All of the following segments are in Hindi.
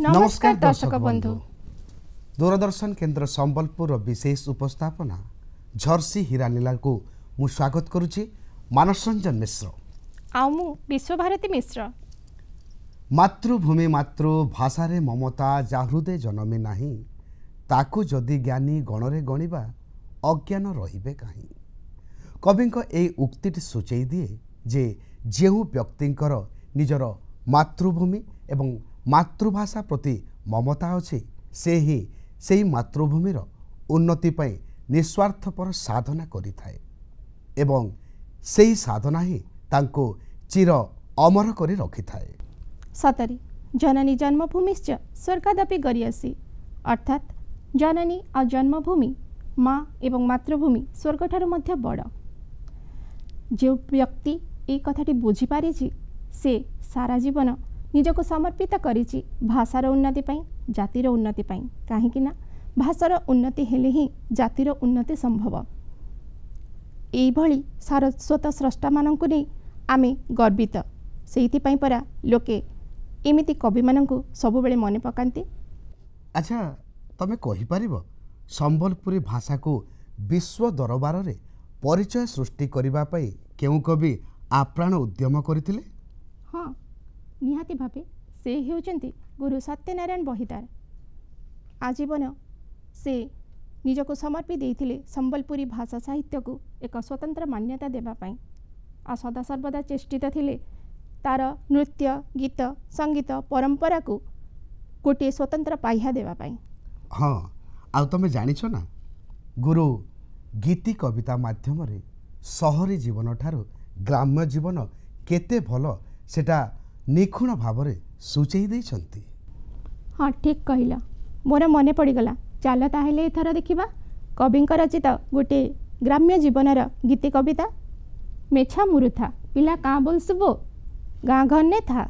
नमस्कार दर्शक बंधु, दूरदर्शन केंद्र संबलपुर विशेष उपस्थापना झर्सी हीरालीला को मु स्वागत करुछि। मानस रंजन मिश्र आमु विश्वभारती मिश्र। मातृभूमि मातृभाषा रे ममता जाहृदे जन्मे नाही, ताकू जदि ज्ञानी गणरे गणिबा अज्ञान रहिबे काहीं। कविंक ए उक्तिटी सूचई दिए जे जेहु व्यक्तिंकर निजर मातृभूमि एवं मातृभाषा प्रति ममता अच्छे से ही सेही मातृभूमिर उन्नति पई निस्वार्थपर साधना करिथाए एवं सेही साधना ही तांको चिर अमर करी रखिथाए। सतरी जननी जन्मभूमिश्च स्वर्गादपि गरियसी, अर्थात जननी और जन्मभूमि माँ एवं मातृभूमि स्वर्गठारु मध्य बड़। जो व्यक्ति ए कथाटी बुझी पारिछि से सारा जीवन निजको समर्पित करिछि भाषार उन्नति पाई, जातिर उन्नति पाई। काहेकि ना भाषार उन्नति हेले ही जातिर उन्नति संभव। एई भली सारस्वत स्रष्टा मानंकु नै आमे गर्वित। सेइथि पाई परा लोके एमिति कवि मानंकु सबु बेले मने पकांती। अच्छा, तमे कहि परिबो संबलपुरी भाषा को विश्व दरबार रे परिचय सृष्टि करिबा पई केउ कवि आप्राण उद्यम करथिले? हाँ, निहाती भावे से हेउचंती गुरु सत्यनारायण बहिदार। आजीवन से निजको समर्पी देइथिले संबलपुरी भाषा साहित्य को एक स्वतंत्र मान्यता देबा पई। आ सदा सर्वदा चेष्टित थिले तार नृत्य गीत संगीत परंपरा को गोटे स्वतंत्र पाइहा देबा पई। हाँ, आ तमे जानिछ ना गुरु गीति कविता माध्यम रे शहरी जीवन ठारो ग्राम्य जीवन केते भलो सेटा निखुण भाव रे सूचई देइछंती। हाँ, ठीक कहिला। मोर मने पड़ीगला। चल ताहेले एथर देखिबा कविंक रचित गोटे ग्राम्य जीवनर गीति कविता। मेछा मुरुथा पिला काँ बोलसुबो गाँ घर ने था।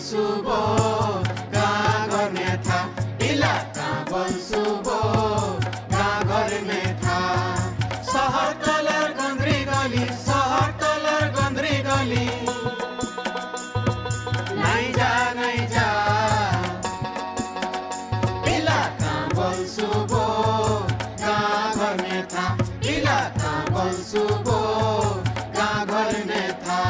सुबो गाँ घर में था, इला काबल सुबो गाँ घर में था। शहर तलर गंद्री गली, शहर तलर गंद्री गली। नहीं जा इला काबल सुबो गाँ घर में था, इला काबल सुबो गाँ घर में था।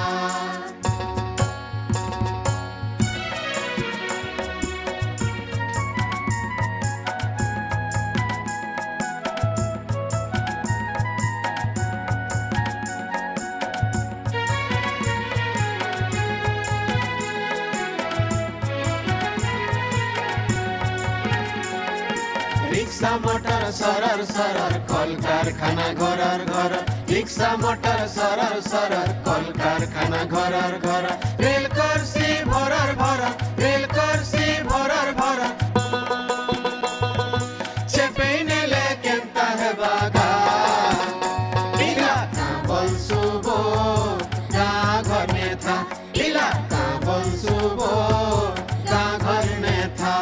रिक्शा मोटर सरर सरर कल कारखाना घरर घर। रिक्शा मोटर सरर सरर कल कारखाना घरर घर। Rail कर्सी भरर भरर, rail कर्सी भरर भरर। चेपेने ले केंता है बागा इला काबल सुबो गाँ घर में था, इला काबल सुबो गाँ घर में था।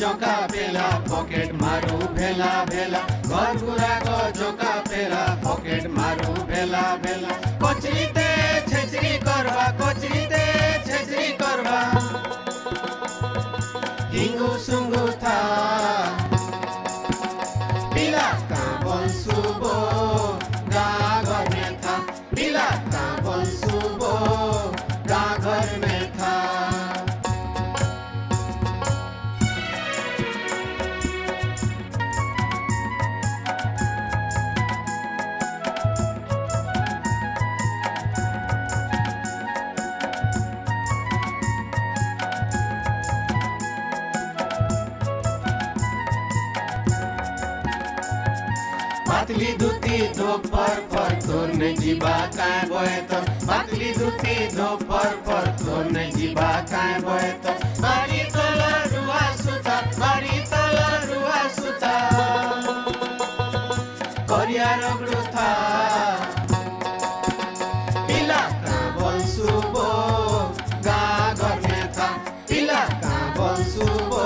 जोका पेला पकेट मारू भेला भेला घर गुराको जोका पेला पकेट मारू भेला भेला कोचरीते छेचरी करवा कोचरीते छेचरी करवा हिंगू सुंगू था पिला का बंसुबो गा घर में था पिला का बंसुबो गा घर में था पातली धुती दोपर पर तोरने जीवा काय बोयत पातली धुती दोपर पर तोरने जीवा काय बोयत बारी तल रुवा सुता बारी तल रुवा सुता करिया रगड़ू था पिला का बंसुबो गा घर में था पिला का बंसुबो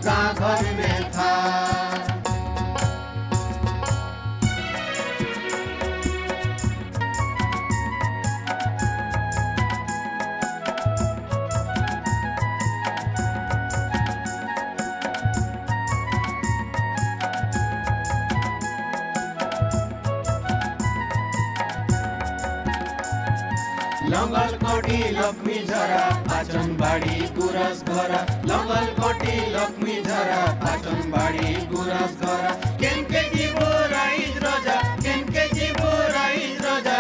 गा घर में था लंगल कोटी लक्ष्मी झरा पाचन बाड़ी गुरस घरा लंगल कोटी लक्ष्मी झरा पाचन बाड़ी गुरस घरा केनके जीवो राइज रजा केनके जीवो राइज रजा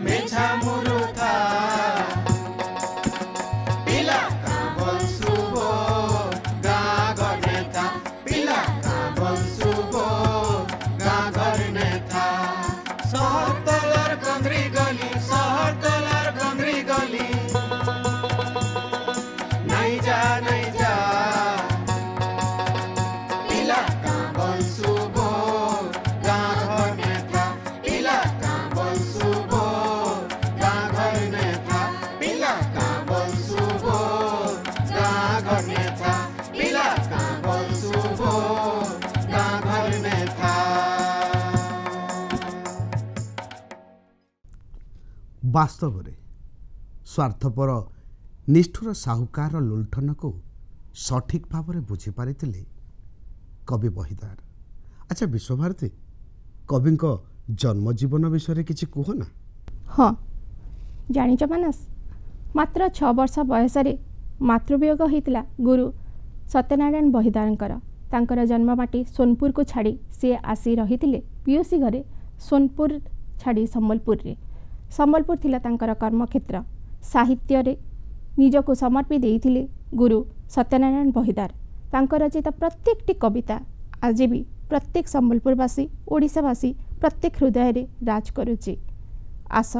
मेछा मुरु था पिला का बंसुबो गा घर में था पिला का बंसुबो गा घर में था शहर तलर कंगरी गली शहर तलर कंगरी गली नहीं जा पिला का बंसुबो गा घर में था पिला का बंसुबो गा घर में था पिला का बंसुबो गा घर में था पिला का बंसुबो गा घर में था वास्तव में स्वार्थपर निष्ठुर साहुकार लुंठन को सठिक भाव में बुझीपारी कवि बहिदार। अच्छा विश्वभारती कवि जन्म जीवन विषय किसी कहना। हाँ जानिच मानस मात्र 6 वर्ष बयस मातृवियोग होता गुरु सत्यनारायण बहिदार तांकर जन्ममाटी सोनपुर को छाड़ी सी आसी रही पीओसी घरे सोनपुर छाड़ी सम्बलपुर थिला तांकर कर्मक्षेत्र साहित्य रे निजको समर्पी देइथिले गुरु सत्यनारायण बहिदार। तांकर रचित प्रत्येकटी कविता आज भी प्रत्येक सम्बलपुरवासी ओडिशावासी प्रत्येक हृदय रे राज करुची। आस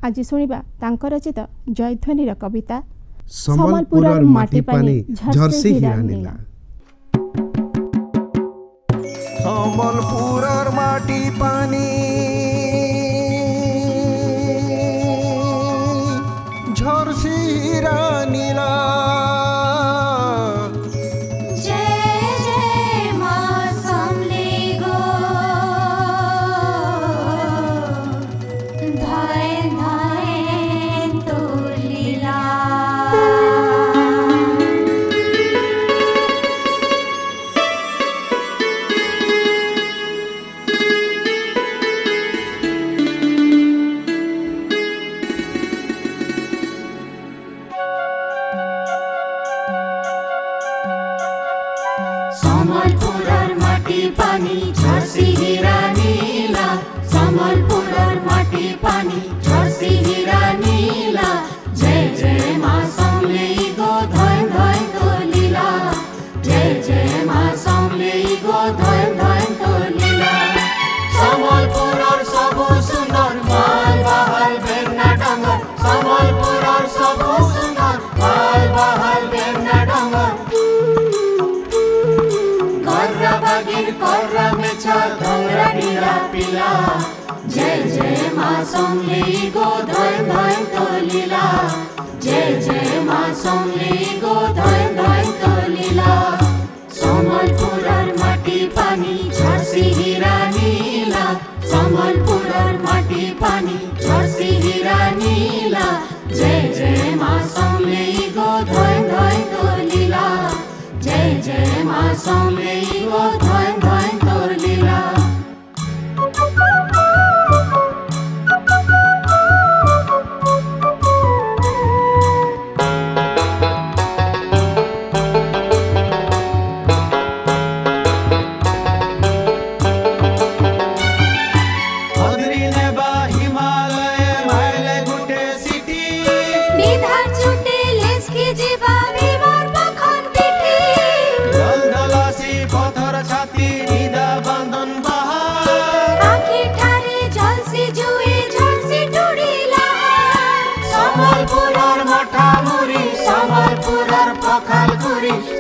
आज शुणिबा तांकर रचित जयध्वनिर कविता सम्बलपुरर माटी पानी झरसी हीरा नीला। सम्बलपुरर माटी पानी झरसी हीरा नीला। सम्बलपुरर माटी पानी झरसी हीरा नीला सम्बलपुरर माटी पानी झरसी हीरा नीला। जय जय माँ समलेई गो धन धन तो लीला जय जय माँ समलेई गो धन धन तो लीला। सम्बलपुरर सबु सुंदर माल बहाल बेगना डंगर सम्बलपुरर सबु सुंदर माल बहाल बेगना डंगर कर्रा में धंगरा नीला पीला। जय जय माँ समलेई गो धन धन तो लीला जय जय मा समले गो धय धय तोलीला सम्बलपुरर माटी पानी झर्सी हीरा नीला सम्बलपुरर माटी पानी झर्सी हीरा नीला जय जय मा समले गो धय धय तोलीला जय जय मा समले गो धय धय तोलीला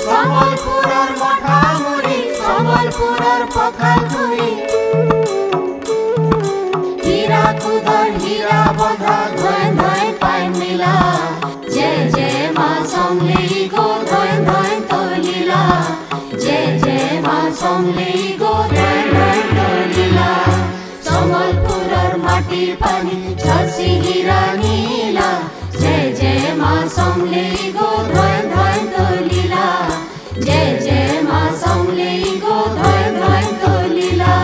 सम्बलपुरर मठामुरी सम्बलपुरर पखालपुरी हीरा कुदर हीरा बधा धय धय पाइ मिला जय जय मा समले गो धय धय तोलीला जय जय मा समले गो धय धय तोलीला सम्बलपुरर माटी पानी झर्सी हीरा नीला जय जय मा समले गो धय धय तोलीला जय जय मा समले गो धय धय तोलीला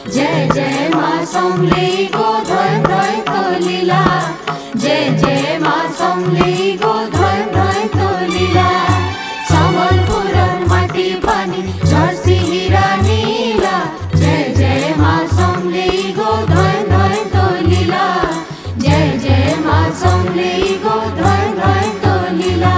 जय जय मा समले गो धय धय तोलीला जय जय मा समले गो धय धय तोलीला सम्बलपुरर माटी पानी झर्सी हीरा नीला जय जय मा समले गो धय धय तोलीला जय जय मा समले गो धय धय तोलीला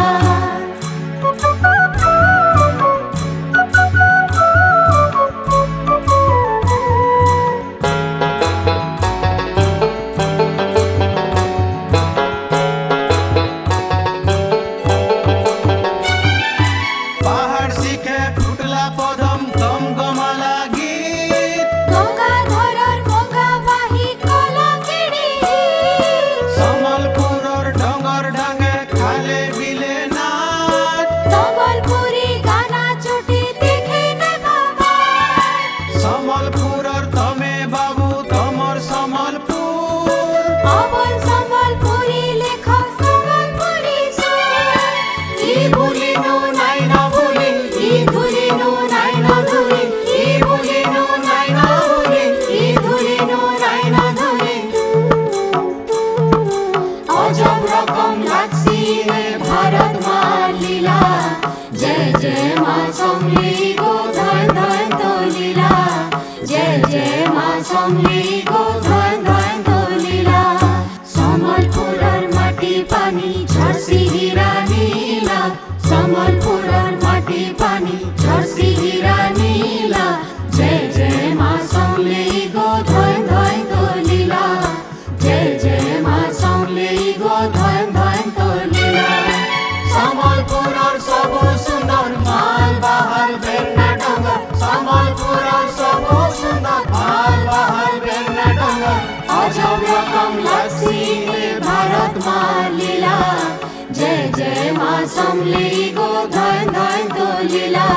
जय जय मा समले गो धय धय तोलीला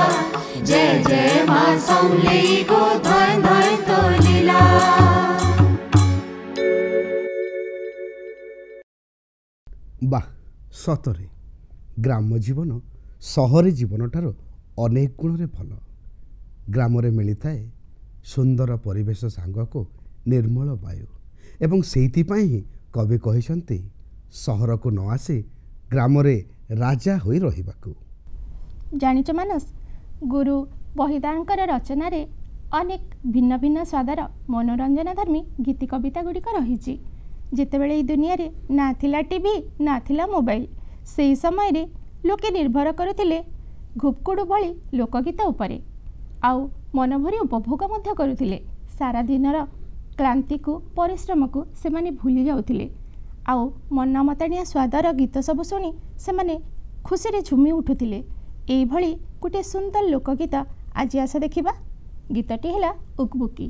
जय जय मा समले गो धय धय तोलीला। ବାଃ ସତରେ ଗ୍ରାମ୍ୟ ଜୀବନ ସହରୀ ଜୀବନଠାରୁ ଅନେକ ଗୁଣରେ ଭଲ। ଗ୍ରାମରେ ମିଳିଥାଏ ସୁନ୍ଦର ପରିବେଶ ସାଙ୍ଗକୁ ନିର୍ମଳ ବାୟୁ ଏବଂ ସେଇଥିପାଇଁ ହିଁ କବି କହିଛନ୍ତି ସହରକୁ ନ ଆସି ଗ୍ରାମରେ ରାଜା ହୋଇ ରହିବାକୁ। ଜାଣିଛ ମାନସ, ଗୁରୁ ବହିଦାରଙ୍କର ରଚନାରେ ଅନେକ ଭିନ୍ନ ଭିନ୍ନ ସ୍ୱାଦର ମନୋରଞ୍ଜନଧର୍ମୀ ଗୀତି କବିତା ଗୁଡ଼ିକ ରହିଛି। ଯେତେବେଳେ ଏହି ଦୁନିଆରେ ନା ଥିଲା ଟିଭି ନା ଥିଲା ମୋବାଇଲ, ସେହି ସମୟରେ ଲୋକେ ନିର୍ଭର କରୁଥିଲେ ଘୁପକୁଡ଼ୁ ଭଳି ଲୋକଗୀତ ଉପରେ, ଆଉ ମନଭରି ଉପଭୋଗ ମଧ୍ୟ କରୁଥିଲେ। ସାରା ଦିନର କ୍ଳାନ୍ତିକୁ ପରିଶ୍ରମକୁ ସେମାନେ ଭୁଲି ଯାଉଥିଲେ, ଆଉ ମନମତାଣିଆ ସ୍ୱାଦର ଗୀତ ସବୁ ଶୁଣି ସେମାନେ ଖୁସିରେ ଝୁମି ଉଠୁଥିଲେ। ଏଇଭଳି ଗୋଟିଏ ସୁନ୍ଦର ଲୋକଗୀତ ଆଜି ଆସ ଦେଖିବା। ଗୀତଟି ହେଲା ଉକବୁକି।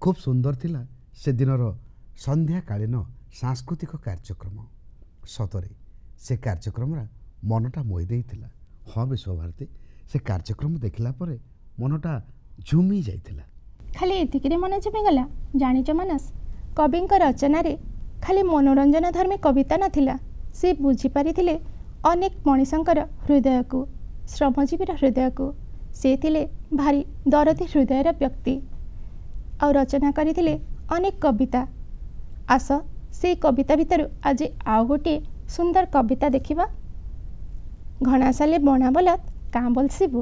ଖୁବ୍ ସୁନ୍ଦର ଥିଲା ସେଦିନର ସନ୍ଧ୍ୟାକାଳୀନ ସାଂସ୍କୃତିକ କାର୍ଯ୍ୟକ୍ରମ। ସତରେ ସେ କାର୍ଯ୍ୟକ୍ରମରେ ମନଟା ମୋହି ଦେଇଥିଲା। ହଁ ବିଶ୍ୱଭାରତୀ, ସେ କାର୍ଯ୍ୟକ୍ରମ ଦେଖିଲା ପରେ ମନଟା ଝୁମି ଯାଇଥିଲା। ଖାଲି ଏତିକିରେ ମନ ଝୁମିଗଲା? ଜାଣିଛ ମାନସ, କବିଙ୍କ ରଚନାରେ ଖାଲି ମନୋରଞ୍ଜନ ଧର୍ମୀ କବିତା ନଥିଲା, ସେ ବୁଝିପାରିଥିଲେ ଅନେକ ମଣିଷଙ୍କର ହୃଦୟକୁ, ଶ୍ରମଜୀବୀର ହୃଦୟକୁ। ସେ ଥିଲେ ଭାରି ଦରଦୀ ହୃଦୟର ବ୍ୟକ୍ତି ଆଉ ରଚନା କରିଥିଲେ ଅନେକ କବିତା। ଆସ ସେଇ କବିତା ଭିତରୁ ଆଜି ଆଉ ଗୋଟିଏ ସୁନ୍ଦର କବିତା ଦେଖିବା। ଘଣାସାଲେ ବଣା ବଲଦ କାଁ ବଲସିବୁ।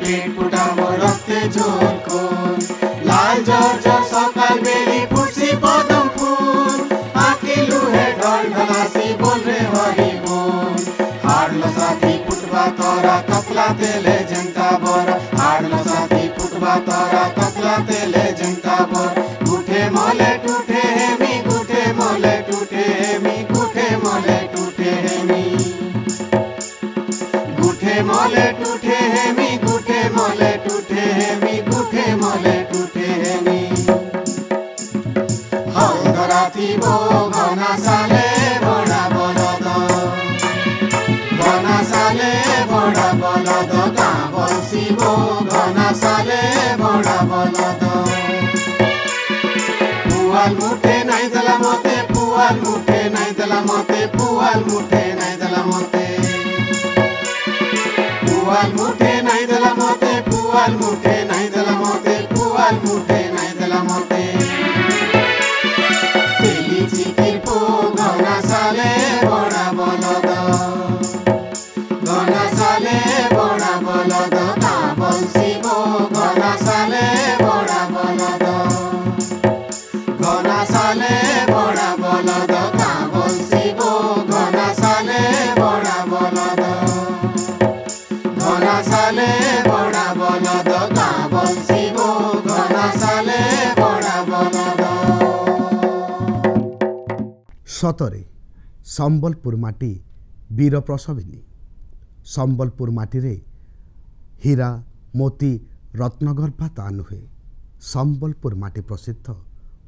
पेट फुटाबो रक्ते झोल खोल लाल जर्जर सकाल बेली फुट्सी पदम फूल आँखी लुहे ढल ढलासी बोल रे हरि बोल हाड्लो साथी फुटबा तरा कतला तेले जनता बर हाड्लो साथी फुटबा तरा कतला तेले जनता बर गुठे मोले टूटे हेमी गुठे मोले टूटे हेमी गुठे मोले टूटे हेमी गुठे मोले टूटे हेमी गुठे मोले टूटे हेमी गुठे मोले टूटे हेमी हल्दरा थिबो घना साले बडा बलद घना साले बडा बलद गाँ बसिबो घना साले बडा बलद पुवाल मुठे नाइ दला मते पुवाल मुठे नाइ दला मते पुवाल मुठे नाइ दला मते पुवाल मुठे नाइ दला मते पुवाल मुठे नाइ दला मते पुवाल मुठे नाइ दला मते तेली चिकिर पो घना साले बडा बलद घना साले बडा बलद गाँ बल्सिबो घना साले बडा बलद घना साले बडा बलद गाँ बल्सिबो घना साले बडा बलद घना साले बडा बलद गाँ बल्सिबो घना साले बडा बलद सतरे संबलपुर माटी वीर प्रसविनी संबलपुर माटी हीरा मोती रत्नगर्भा ता नुहे संबलपुर माटी प्रसिद्ध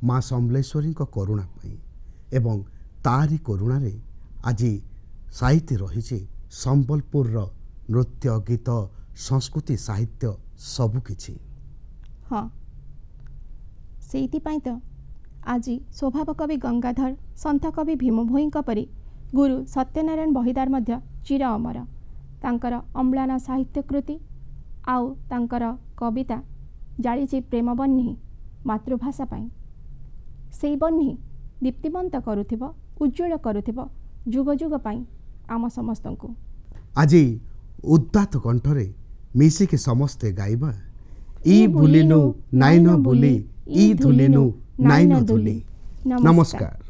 माँ समलेश्वरी करुणा पाई एवं तारी करुणा रे आज साहित्य रही संबलपुर नृत्य गीत संस्कृति साहित्य सबुकिछि। हाँ सेइथिपाई तो आज स्वभाव कवि गंगाधर सन्थ कवि भीमभोई परी गुरु सत्यनारायण बहिदार मध्य चिर अमर तांकर अम्लान साहित्य कृति आउ तांकर कविता जाळिछि प्रेम बन्ही मातृभाषा पाई सेई बन्ही दीप्तिमंत करुथिबो उज्ज्वल करुथिबो जुग जुग पाई आम समस्तंकु आज उद्दात कंठरे मिसिके समस्ते गाइबा ई भूलिनु नाइन भूली ई धुलिनु नाइन धुली। नमस्कार।